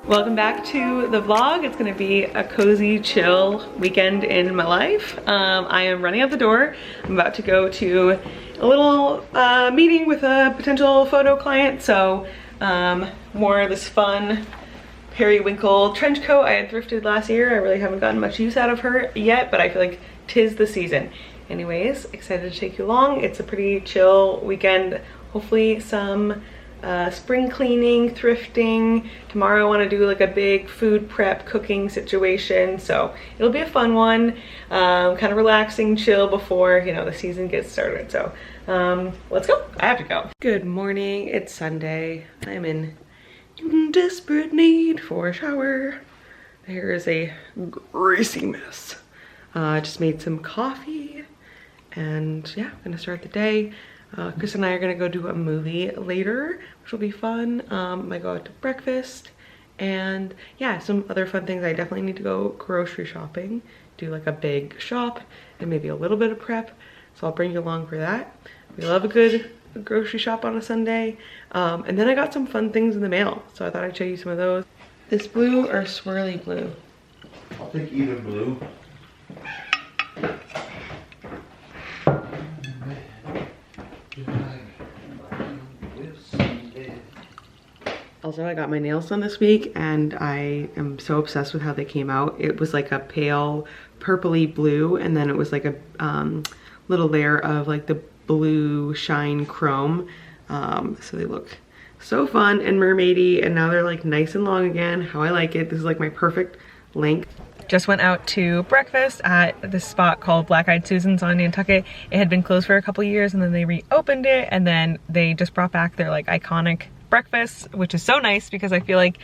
Welcome back to the vlog. It's gonna be a cozy, chill weekend in my life. I am running out the door. I'm about to go to a little meeting with a potential photo client. So more of this fun periwinkle trench coat I had thrifted last year. I really haven't gotten much use out of her yet, but I feel like 'tis the season. Anyways, excited to take you along. It's a pretty chill weekend. Hopefully some spring cleaning, thrifting. Tomorrow I want to do like a big food prep cooking situation, so it'll be a fun one. Kind of relaxing, chill before, you know, the season gets started. So let's go. I have to go. Good morning. It's Sunday. I'm in desperate need for a shower. The hair is a greasy mess. Just made some coffee and yeah, I'm gonna start the day. Chris and I are gonna go do a movie later, which will be fun. I go out to breakfast and yeah, some other fun things. I definitely need to go grocery shopping, do like a big shop and maybe a little bit of prep. So I'll bring you along for that. We love a good grocery shop on a Sunday. And then I got some fun things in the mail, so I thought I'd show you some of those. This blue or swirly blue? I'll take either blue. Also, I got my nails done this week and I am so obsessed with how they came out. It was like a pale purpley blue and then it was like a little layer of like the blue shine chrome. So they look so fun and mermaidy, and now they're like nice and long again, how I like it. This is like my perfect length. Just went out to breakfast at this spot called Black Eyed Susan's on Nantucket. It had been closed for a couple years and then they reopened it, and then they just brought back their like iconic breakfast, which is so nice because I feel like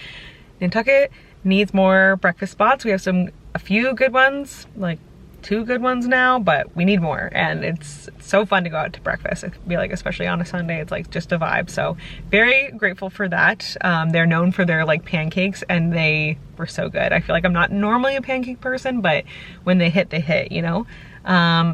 Nantucket needs more breakfast spots. We have a few good ones, like 2 good ones now, but we need more, and it's so fun to go out to breakfast. I feel like especially on a Sunday, it's like just a vibe. So very grateful for that. They're known for their like pancakes and they were so good. I feel like I'm not normally a pancake person, but when they hit, you know?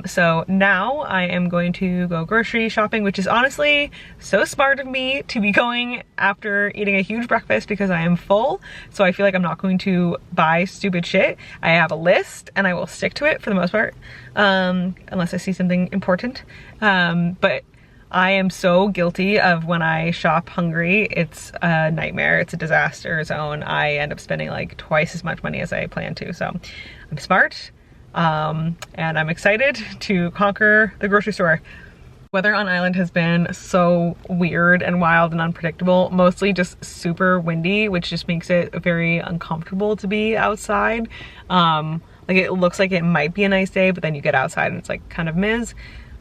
So now I am going to go grocery shopping, which is honestly so smart of me to be going after eating a huge breakfast because I am full. So I feel like I'm not going to buy stupid shit. I have a list and I will stick to it for the most part, unless I see something important. But I am so guilty of when I shop hungry. It's a nightmare. It's a disaster zone. I end up spending like twice as much money as I plan to. So I'm smart. And I'm excited to conquer the grocery store. Weather on island has been so weird and wild and unpredictable, mostly just super windy, which just makes it very uncomfortable to be outside. Like it looks like it might be a nice day, but then you get outside and it's like kind of miz.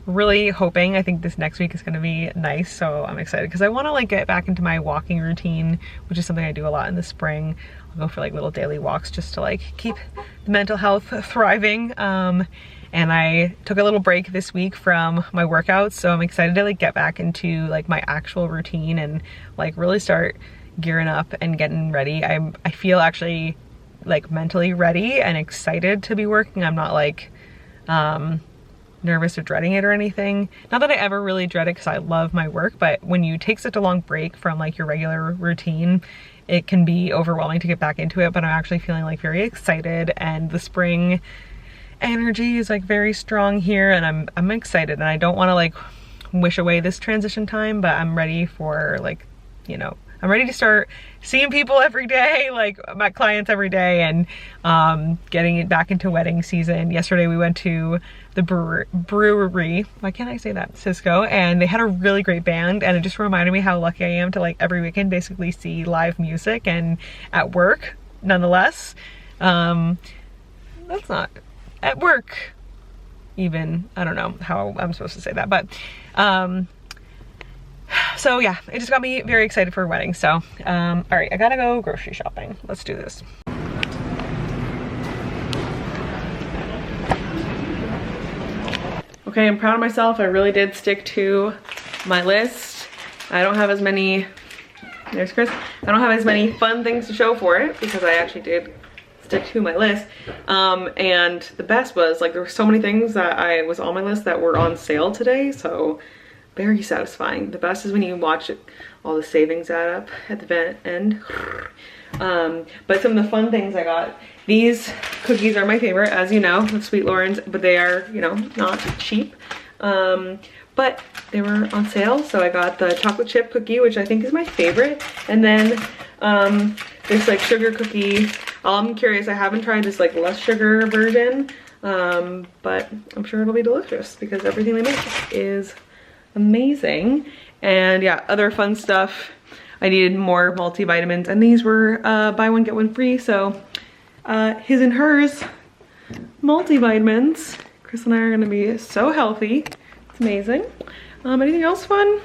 Really hoping, I think this next week is gonna be nice, so I'm excited because I want to like get back into my walking routine, which is something I do a lot in the spring. I'll go for like little daily walks just to like keep the mental health thriving. And I took a little break this week from my workouts, so I'm excited to like get back into like my actual routine and like really start gearing up and getting ready. I feel actually like mentally ready and excited to be working. I'm not like nervous or dreading it or anything. Not that I ever really dread it because I love my work, but when you take such a long break from like your regular routine, it can be overwhelming to get back into it. But I'm actually feeling like very excited, and the spring energy is like very strong here, and I'm excited, and I don't want to like wish away this transition time, but I'm ready for like, you know, I'm ready to start seeing people every day, like my clients every day, and getting it back into wedding season. Yesterday we went to the brewery, why can't I say that, Cisco, and they had a really great band, and it just reminded me how lucky I am to like every weekend basically see live music and at work nonetheless. That's not at work even, I don't know how I'm supposed to say that, but so yeah, it just got me very excited for a wedding. So all right, I gotta go grocery shopping. Let's do this. Okay, I'm proud of myself. I really did stick to my list. I don't have as many, there's Chris, I don't have as many fun things to show for it because I actually did stick to my list. And the best was like there were so many things that was on my list that were on sale today, so very satisfying. The best is when you watch it, all the savings add up at the end. But some of the fun things I got, these cookies are my favorite, as you know, the Sweet Loren's, but they are, you know, not cheap. But they were on sale, so I got the chocolate chip cookie, which I think is my favorite. And then this like sugar cookie. I'm curious, I haven't tried this like less sugar version, but I'm sure it'll be delicious because everything they make is amazing. And yeah, other fun stuff. I needed more multivitamins, and these were buy one get one free, so his and hers multivitamins. Chris and I are gonna be so healthy. It's amazing. Anything else fun?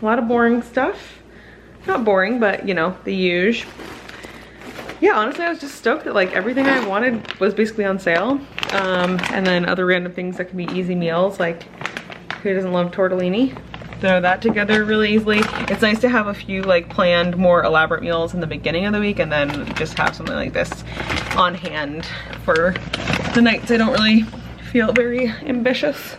A lot of boring stuff. Not boring, but you know, the usual. Yeah, honestly, I was just stoked that like everything I wanted was basically on sale. And then other random things that can be easy meals, like who doesn't love tortellini? Throw that together really easily. It's nice to have a few like planned, more elaborate meals in the beginning of the week, and then just have something like this on hand for the nights I don't really feel very ambitious.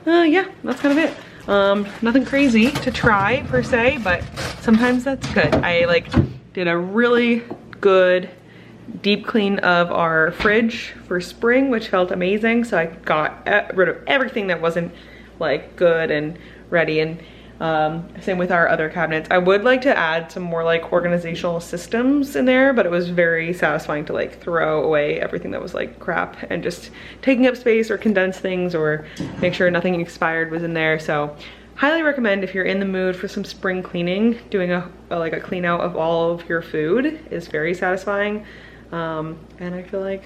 Yeah, that's kind of it. Nothing crazy to try per se, but sometimes that's good. I like did a really good deep clean of our fridge for spring, which felt amazing. So I got rid of everything that wasn't like good and ready, and same with our other cabinets. I would like to add some more like organizational systems in there, but it was very satisfying to like throw away everything that was like crap and just taking up space or condense things or make sure nothing expired was in there. So highly recommend if you're in the mood for some spring cleaning, doing a clean out of all of your food is very satisfying. And I feel like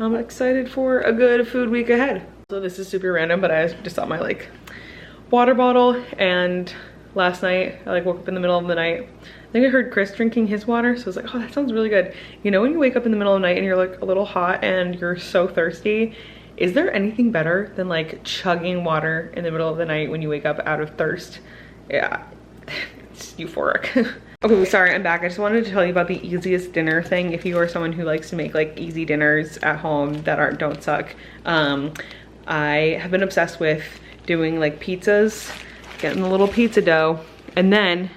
I'm excited for a good food week ahead. So this is super random, but I just saw my like water bottle, and last night I like woke up in the middle of the night. I think I heard Chris drinking his water, so I was like, oh, that sounds really good. You know when you wake up in the middle of the night and you're like a little hot and you're so thirsty? Is there anything better than like chugging water in the middle of the night when you wake up out of thirst? Yeah, it's euphoric. Okay, sorry, I'm back. I just wanted to tell you about the easiest dinner thing. If you are someone who likes to make like easy dinners at home that don't suck, I have been obsessed with doing like pizzas, getting the little pizza dough, and then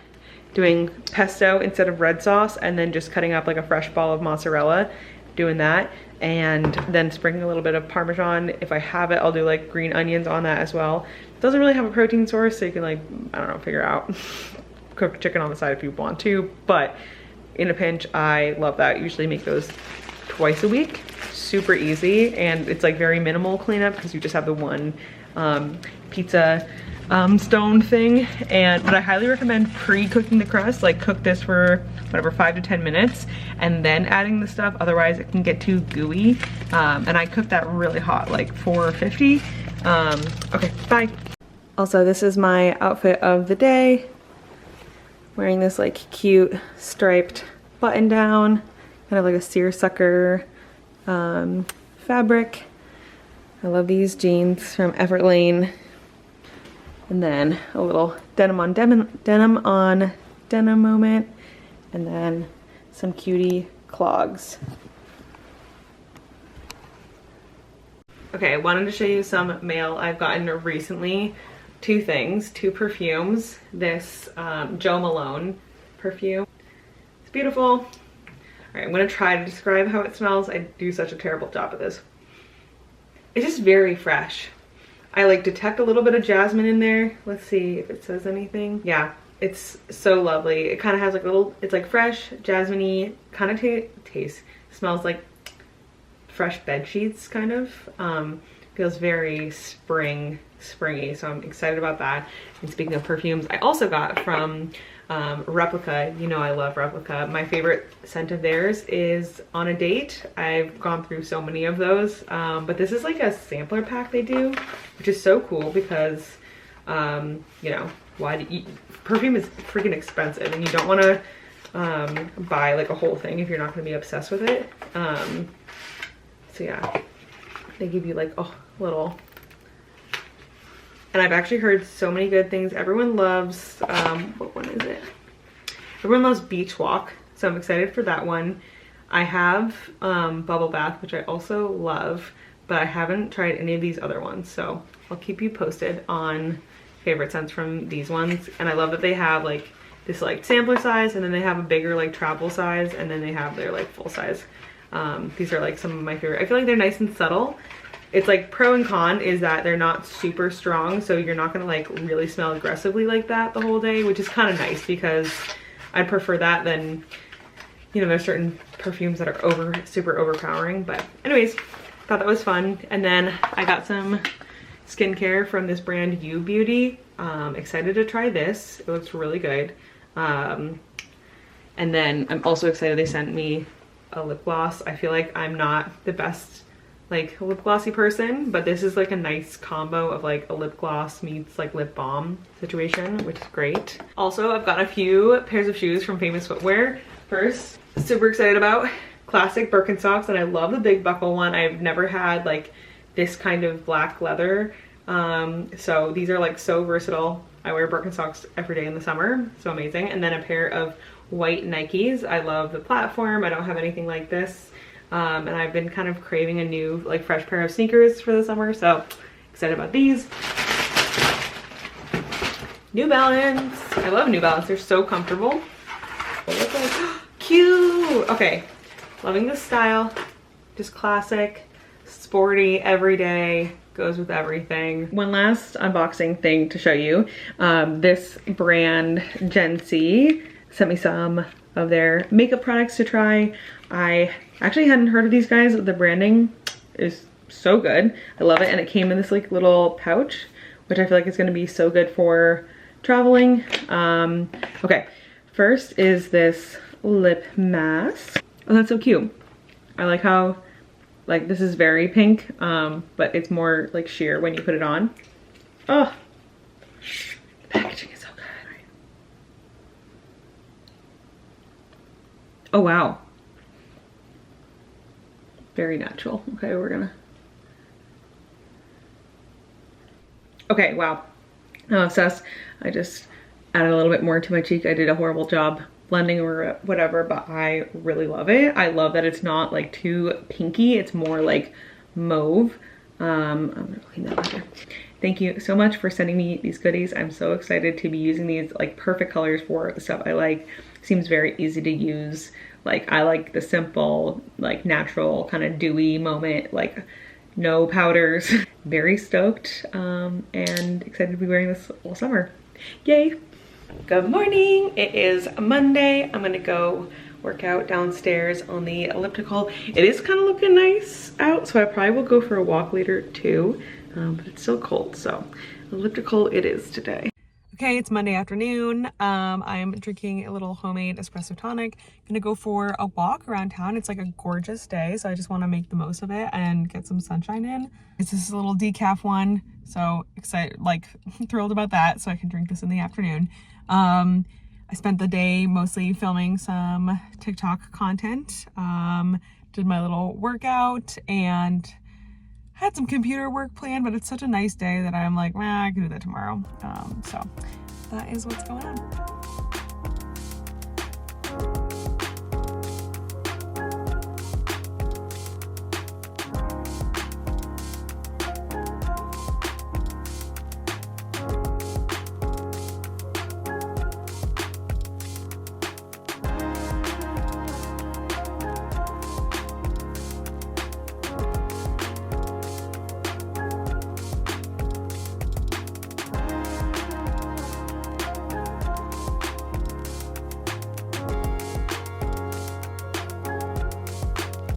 doing pesto instead of red sauce, and then just cutting up like a fresh ball of mozzarella, doing that, and then sprinkling a little bit of Parmesan. If I have it, I'll do like green onions on that as well. It doesn't really have a protein source, so you can like, I don't know, figure out cook chicken on the side if you want to, but in a pinch, I love that. I usually make those twice a week. Super easy, and it's like very minimal cleanup because you just have the one pizza stone thing. But I highly recommend pre-cooking the crust. Like cook this for whatever 5 to 10 minutes and then adding the stuff, otherwise it can get too gooey. And I cooked that really hot, like 450. Okay, bye. Also, this is my outfit of the day. Wearing this like cute striped button down, kind of like a seersucker fabric. I love these jeans from Everlane. And then a little denim on denim moment, and then some cutie clogs. Okay, I wanted to show you some mail I've gotten recently. Two things, 2 perfumes. This Jo Malone perfume. It's beautiful. All right, I'm gonna try to describe how it smells. I do such a terrible job at this. It's just very fresh. I like detect a little bit of jasmine in there. Let's see if it says anything. Yeah, it's so lovely. It kind of has like a little, it's like fresh, jasmine-y kind of taste. Smells like fresh bed sheets kind of. Feels very springy, so I'm excited about that. And speaking of perfumes, I also got from Replica. You know I love Replica. My favorite scent of theirs is On a Date. I've gone through so many of those, but this is like a sampler pack they do, which is so cool because, you know, perfume is freaking expensive and you don't want to buy like a whole thing if you're not going to be obsessed with it. So yeah, they give you like a little, and I've actually heard so many good things. Everyone loves, what one is it? Everyone loves Beach Walk, so I'm excited for that one. I have Bubble Bath, which I also love, but I haven't tried any of these other ones, so I'll keep you posted on favorite scents from these ones. And I love that they have like this like sampler size, and then they have a bigger like travel size, and then they have their like full size. These are like some of my favorite. I feel like they're nice and subtle. It's like pro and con is that they're not super strong, so you're not gonna like really smell aggressively like that the whole day, which is kind of nice because I'd prefer that than, you know, there's certain perfumes that are super overpowering. But anyways, thought that was fun. And then I got some skincare from this brand U Beauty. Excited to try this. It looks really good. And then I'm also excited they sent me a lip gloss. I feel like I'm not the best like lip glossy person, but this is like a nice combo of like a lip gloss meets like lip balm situation, which is great. Also, I've got a few pairs of shoes from Famous Footwear. First, super excited about classic Birkenstocks, and I love the big buckle one. I've never had like this kind of black leather. So these are like so versatile. I wear Birkenstocks every day in the summer, so amazing. And then a pair of white Nikes. I love the platform. I don't have anything like this. And I've been kind of craving a new like fresh pair of sneakers for the summer, so excited about these. New Balance. I love New Balance. They're so comfortable. They look like cute. Okay, loving this style. Just classic, sporty, everyday, goes with everything. One last unboxing thing to show you. This brand Gen-C sent me some of their makeup products to try. I actually hadn't heard of these guys. The branding is so good. I love it. And it came in this like little pouch, which I feel like is going to be so good for traveling. Okay, first is this lip mask. Oh, that's so cute. I like how like this is very pink, but it's more like sheer when you put it on. Oh, the packaging is so good. Oh wow, very natural. Okay, we're gonna, okay, wow, I'm obsessed. I just added a little bit more to my cheek. I did a horrible job blending or whatever, but I really love it. I love that it's not like too pinky. It's more like mauve. I'm gonna clean that later. Thank you so much for sending me these goodies. I'm so excited to be using these like perfect colors for the stuff I like. Seems very easy to use. Like I like the simple, like natural kind of dewy moment, like no powders. Very stoked and excited to be wearing this all summer. Yay. Good morning. It is Monday. I'm gonna go work out downstairs on the elliptical. It is kind of looking nice out, so I probably will go for a walk later too, but it's still cold, so elliptical it is today. Okay, it's Monday afternoon. I'm drinking a little homemade espresso tonic. Gonna go for a walk around town. It's like a gorgeous day, so I just want to make the most of it and get some sunshine in. It's this little decaf one, so excited, like thrilled about that, so I can drink this in the afternoon. I spent the day mostly filming some TikTok content, did my little workout, and had some computer work planned, but it's such a nice day that I'm like, I can do that tomorrow. So that is what's going on.